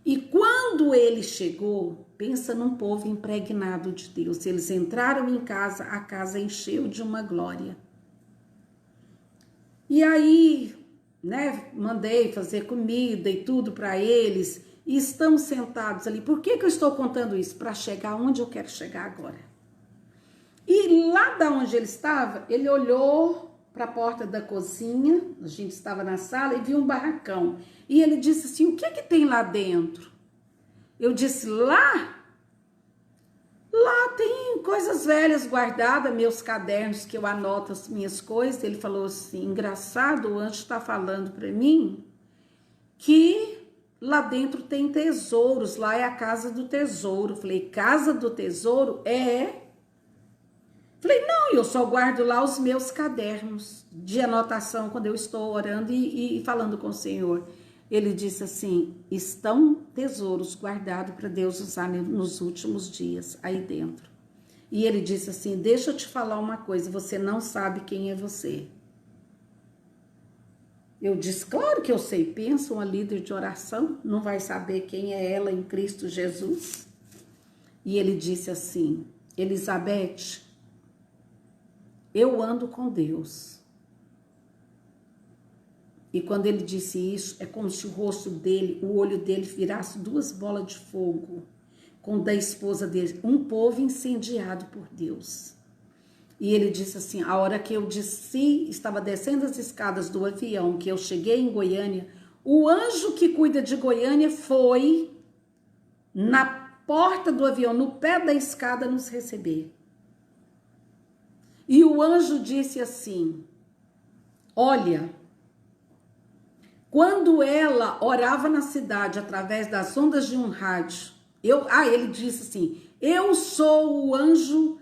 E quando ele chegou, pensa num povo impregnado de Deus. Eles entraram em casa, a casa encheu de uma glória. E aí, né, mandei fazer comida e tudo para eles. E estamos sentados ali. Por que eu estou contando isso? Para chegar onde eu quero chegar agora. E lá da onde ele estava, ele olhou para a porta da cozinha, a gente estava na sala e viu um barracão. E ele disse assim, o que tem lá dentro? Eu disse, lá tem coisas velhas guardadas, meus cadernos que eu anoto as minhas coisas. Ele falou assim, engraçado, o anjo está falando para mim que lá dentro tem tesouros, lá é a casa do tesouro. Falei, casa do tesouro? Falei, não, eu só guardo lá os meus cadernos de anotação quando eu estou orando e falando com o Senhor. Ele disse assim, estão tesouros guardados para Deus usar nos últimos dias aí dentro. E ele disse assim, deixa eu te falar uma coisa, você não sabe quem é você. Eu disse, claro que eu sei, pensa uma líder de oração, não vai saber quem é ela em Cristo Jesus? E ele disse assim, Elizabeth, eu ando com Deus. E quando ele disse isso, é como se o rosto dele, o olho dele virasse duas bolas de fogo, com da esposa dele, um povo incendiado por Deus. E ele disse assim, a hora que eu desci, estava descendo as escadas do avião, que eu cheguei em Goiânia, o anjo que cuida de Goiânia foi na porta do avião, no pé da escada, nos receber. E o anjo disse assim, olha, quando ela orava na cidade através das ondas de um rádio, ele disse assim, eu sou o anjo,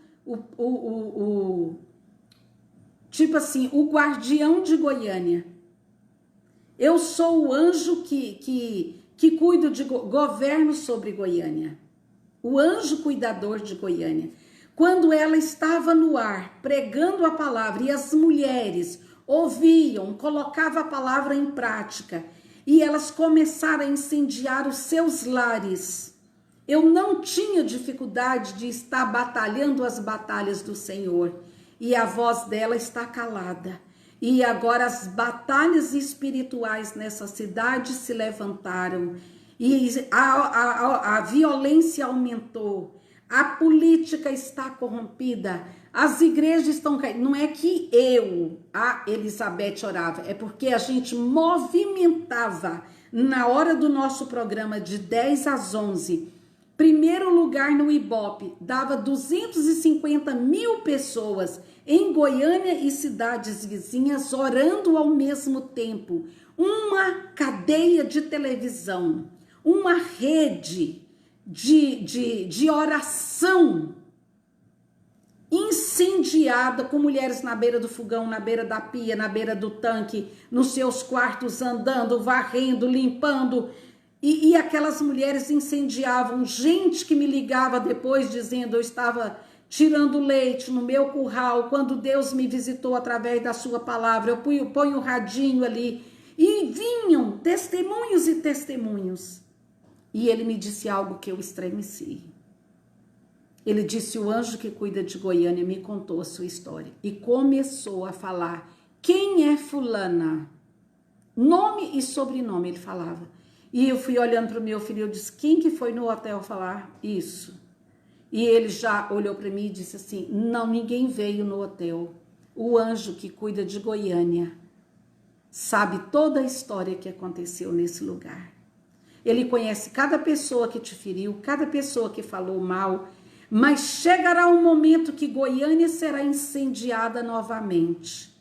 tipo assim, o guardião de Goiânia. Eu sou o anjo que cuida de governo sobre Goiânia. O anjo cuidador de Goiânia. Quando ela estava no ar, pregando a palavra, e as mulheres ouviam, colocavam a palavra em prática, e elas começaram a incendiar os seus lares. Eu não tinha dificuldade de estar batalhando as batalhas do Senhor, e a voz dela está calada. E agora as batalhas espirituais nessa cidade se levantaram, e a violência aumentou. A política está corrompida, as igrejas estão caindo. Não é que a Elizabeth orava, é porque a gente movimentava na hora do nosso programa de 10 às 11. Primeiro lugar no Ibope, dava 250 mil pessoas em Goiânia e cidades vizinhas orando ao mesmo tempo. Uma cadeia de televisão, uma rede de oração incendiada, com mulheres na beira do fogão, na beira da pia, na beira do tanque, nos seus quartos andando, varrendo, limpando, e aquelas mulheres incendiavam. Gente que me ligava depois dizendo, eu estava tirando leite no meu curral, quando Deus me visitou através da sua palavra, eu ponho o radinho ali, e vinham testemunhos e testemunhos. E ele me disse algo que eu estremeci. Ele disse, o anjo que cuida de Goiânia me contou a sua história. E começou a falar, quem é fulana? Nome e sobrenome, ele falava. E eu fui olhando para o meu filho e eu disse, quem que foi no hotel falar isso? E ele já olhou para mim e disse assim, não, ninguém veio no hotel. O anjo que cuida de Goiânia sabe toda a história que aconteceu nesse lugar. Ele conhece cada pessoa que te feriu, cada pessoa que falou mal, mas chegará um momento que Goiânia será incendiada novamente,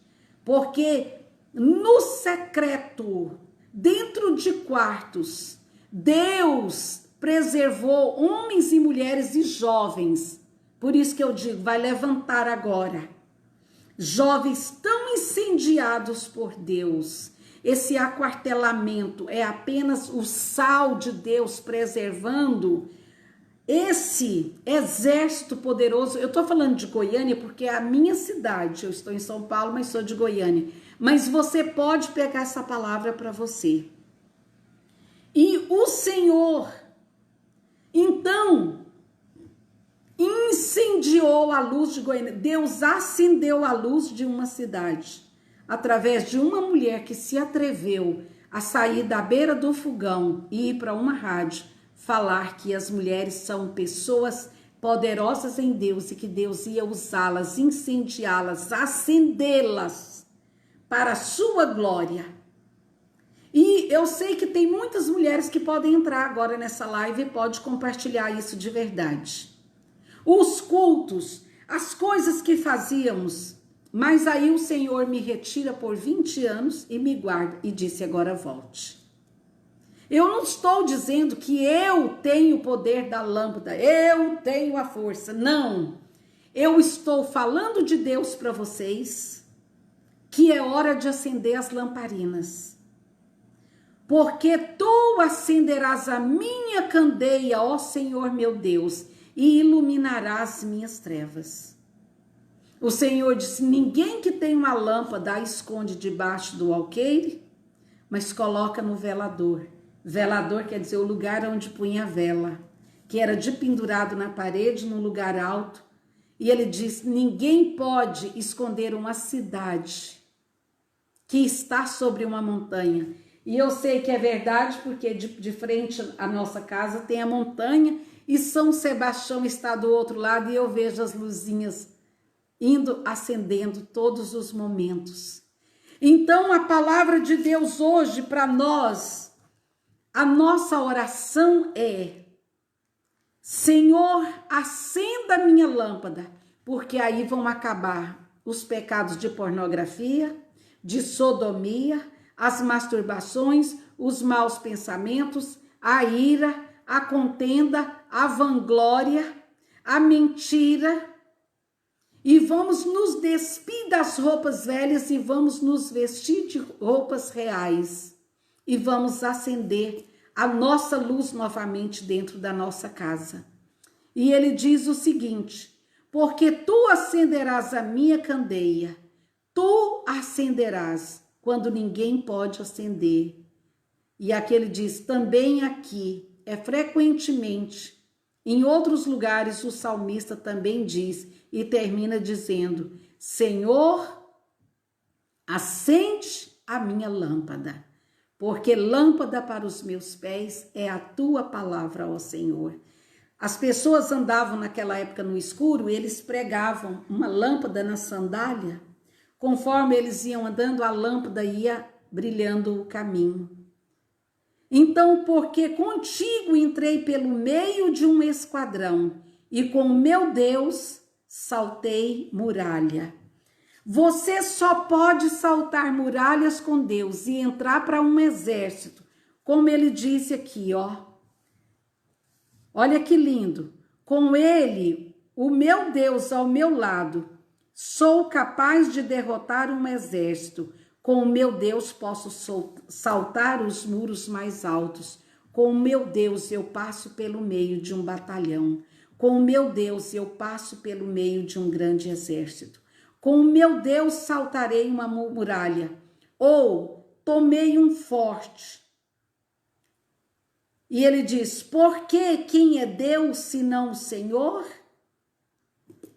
porque no secreto, dentro de quartos, Deus preservou homens e mulheres e jovens. Por isso que eu digo, vai levantar agora. Jovens tão incendiados por Deus. Esse aquartelamento é apenas o sal de Deus preservando esse exército poderoso. Eu estou falando de Goiânia porque é a minha cidade. Eu estou em São Paulo, mas sou de Goiânia. Mas você pode pegar essa palavra para você. E o Senhor, então, incendiou a luz de Goiânia. Deus acendeu a luz de uma cidade através de uma mulher que se atreveu a sair da beira do fogão e ir para uma rádio falar que as mulheres são pessoas poderosas em Deus e que Deus ia usá-las, incendiá-las, acendê-las para a sua glória. E eu sei que tem muitas mulheres que podem entrar agora nessa live e pode compartilhar isso de verdade. Os cultos, as coisas que fazíamos, mas aí o Senhor me retira por 20 anos e me guarda e disse agora volte. Eu não estou dizendo que eu tenho o poder da lâmpada, eu tenho a força, não. Eu estou falando de Deus para vocês, que é hora de acender as lamparinas. Porque tu acenderás a minha candeia, ó Senhor meu Deus, e iluminarás minhas trevas. O Senhor disse, ninguém que tem uma lâmpada a esconde debaixo do alqueire, mas coloca no velador. Velador quer dizer o lugar onde punha a vela, que era de pendurado na parede, num lugar alto. E ele diz, ninguém pode esconder uma cidade que está sobre uma montanha. E eu sei que é verdade, porque de frente à nossa casa tem a montanha e São Sebastião está do outro lado e eu vejo as luzinhas indo, acendendo todos os momentos. Então a palavra de Deus hoje para nós, a nossa oração é, Senhor, acenda a minha lâmpada, porque aí vão acabar os pecados de pornografia, de sodomia, as masturbações, os maus pensamentos, a ira, a contenda, a vanglória, a mentira. E vamos nos despir das roupas velhas e vamos nos vestir de roupas reais. E vamos acender a nossa luz novamente dentro da nossa casa. E ele diz o seguinte, porque tu acenderás a minha candeia, tu acenderás quando ninguém pode acender. E aqui ele diz, também aqui, é frequentemente, em outros lugares o salmista também diz, e termina dizendo, Senhor, acende a minha lâmpada, porque lâmpada para os meus pés é a tua palavra, ó Senhor. As pessoas andavam naquela época no escuro e eles pregavam uma lâmpada na sandália. Conforme eles iam andando, a lâmpada ia brilhando o caminho. Então, porque contigo entrei pelo meio de um esquadrão e com meu Deus saltei muralha. Você só pode saltar muralhas com Deus e entrar para um exército, como ele disse aqui, ó. Olha que lindo. Com ele, o meu Deus ao meu lado, sou capaz de derrotar um exército. Com o meu Deus posso saltar os muros mais altos. Com o meu Deus eu passo pelo meio de um batalhão. Com o meu Deus eu passo pelo meio de um grande exército. Com o meu Deus saltarei uma muralha. Ou tomei um forte. E ele diz, porque quem é Deus senão o Senhor?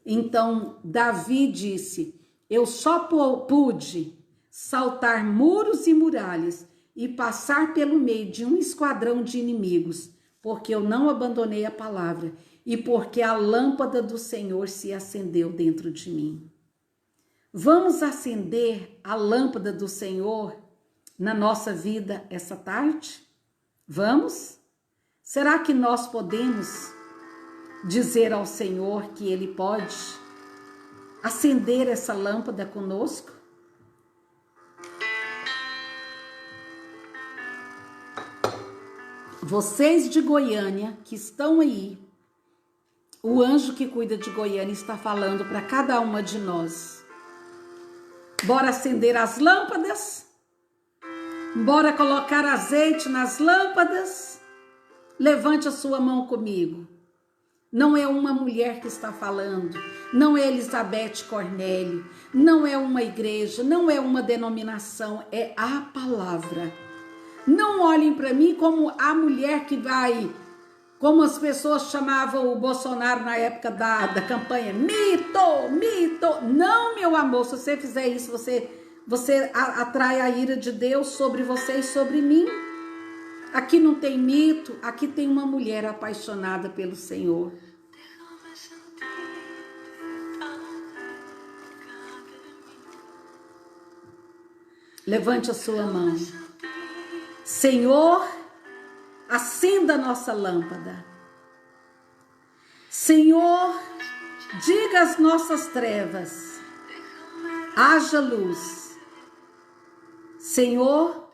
Então Davi disse, eu só pude saltar muros e muralhas e passar pelo meio de um esquadrão de inimigos, porque eu não abandonei a palavra e porque a lâmpada do Senhor se acendeu dentro de mim. Vamos acender a lâmpada do Senhor na nossa vida essa tarde? Vamos? Será que nós podemos dizer ao Senhor que Ele pode acender essa lâmpada conosco? Vocês de Goiânia que estão aí, o anjo que cuida de Goiânia está falando para cada uma de nós. Bora acender as lâmpadas? Bora colocar azeite nas lâmpadas? Levante a sua mão comigo. Não é uma mulher que está falando, não é Elizabeth Cornélio, não é uma igreja, não é uma denominação, é a palavra. Não olhem para mim como a mulher que vai, como as pessoas chamavam o Bolsonaro na época da campanha, mito, mito. Não, meu amor, se você fizer isso, você atrai a ira de Deus sobre você e sobre mim. Aqui não tem mito, aqui tem uma mulher apaixonada pelo Senhor. Levante a sua mão. Senhor, acenda a nossa lâmpada. Senhor, diga às nossas trevas, haja luz. Senhor,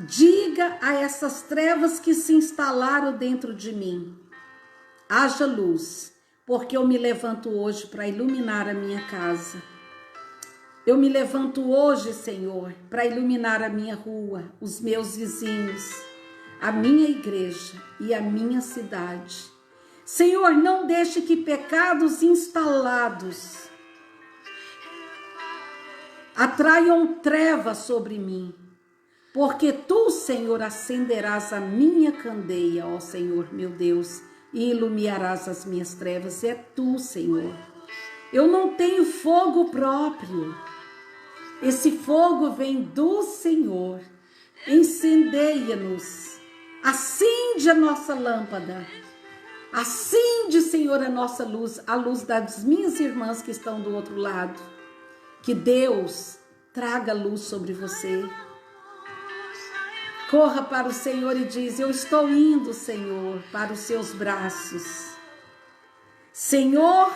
diga a essas trevas que se instalaram dentro de mim, haja luz, porque eu me levanto hoje para iluminar a minha casa. Eu me levanto hoje, Senhor, para iluminar a minha rua, os meus vizinhos, a minha igreja e a minha cidade. Senhor, não deixe que pecados instalados atraiam trevas sobre mim, porque Tu, Senhor, acenderás a minha candeia, ó Senhor, meu Deus, e iluminarás as minhas trevas. É Tu, Senhor. Eu não tenho fogo próprio. Esse fogo vem do Senhor. Incendeia-nos. Acende a nossa lâmpada. Acende, Senhor, a nossa luz, a luz das minhas irmãs que estão do outro lado. Que Deus traga luz sobre você. Corra para o Senhor e diz: eu estou indo, Senhor, para os seus braços. Senhor,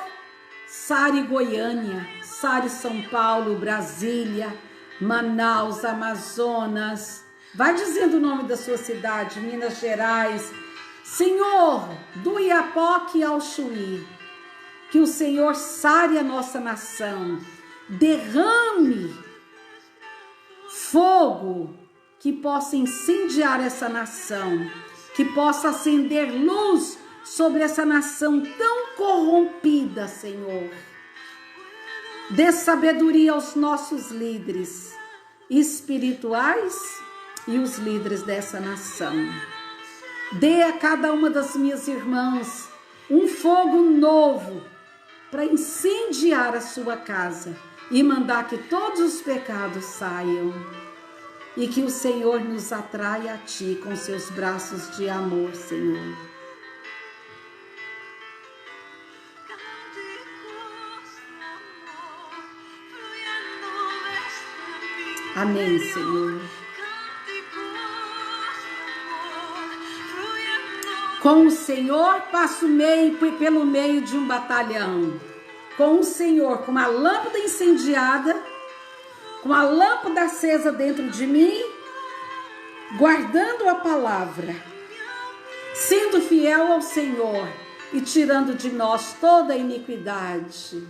sare Goiânia, sare São Paulo, Brasília, Manaus, Amazonas. Vai dizendo o nome da sua cidade, Minas Gerais. Senhor, do Iapoque ao Chuí, que o Senhor sare a nossa nação, derrame fogo que possa incendiar essa nação, que possa acender luz sobre essa nação tão corrompida, Senhor. Dê sabedoria aos nossos líderes espirituais e os líderes dessa nação. Dê a cada uma das minhas irmãs um fogo novo para incendiar a sua casa e mandar que todos os pecados saiam. E que o Senhor nos atraia a Ti com seus braços de amor, Senhor. Amém, Senhor. Com o Senhor passo pelo meio de um batalhão. Com o Senhor, com uma lâmpada incendiada, com a lâmpada acesa dentro de mim, guardando a palavra, sendo fiel ao Senhor e tirando de nós toda a iniquidade.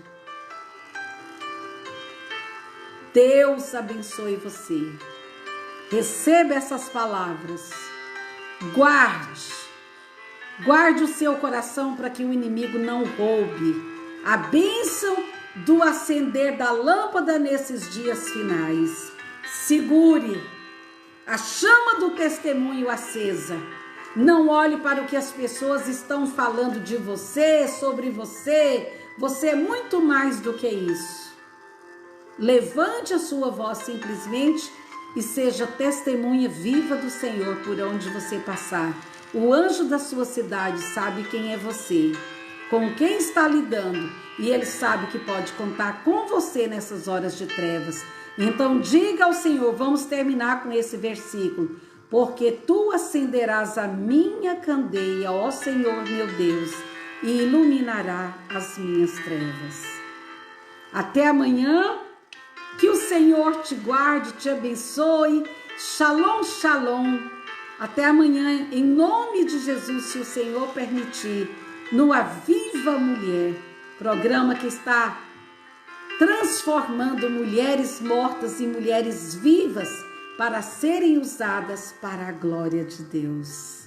Deus abençoe você. Receba essas palavras. Guarde o seu coração para que o inimigo não roube a bênção do acender da lâmpada nesses dias finais. Segure a chama do testemunho acesa. Não olhe para o que as pessoas estão falando de você, sobre você. Você é muito mais do que isso. Levante a sua voz simplesmente e seja testemunha viva do Senhor por onde você passar. O anjo da sua cidade sabe quem é você, com quem está lidando, e ele sabe que pode contar com você nessas horas de trevas. Então diga ao Senhor, vamos terminar com esse versículo: porque tu acenderás a minha candeia, ó Senhor meu Deus, e iluminará as minhas trevas. Até amanhã, que o Senhor te guarde, te abençoe. Shalom, shalom. Até amanhã, em nome de Jesus, se o Senhor permitir, no Aviva Mulher, programa que está transformando mulheres mortas em mulheres vivas para serem usadas para a glória de Deus.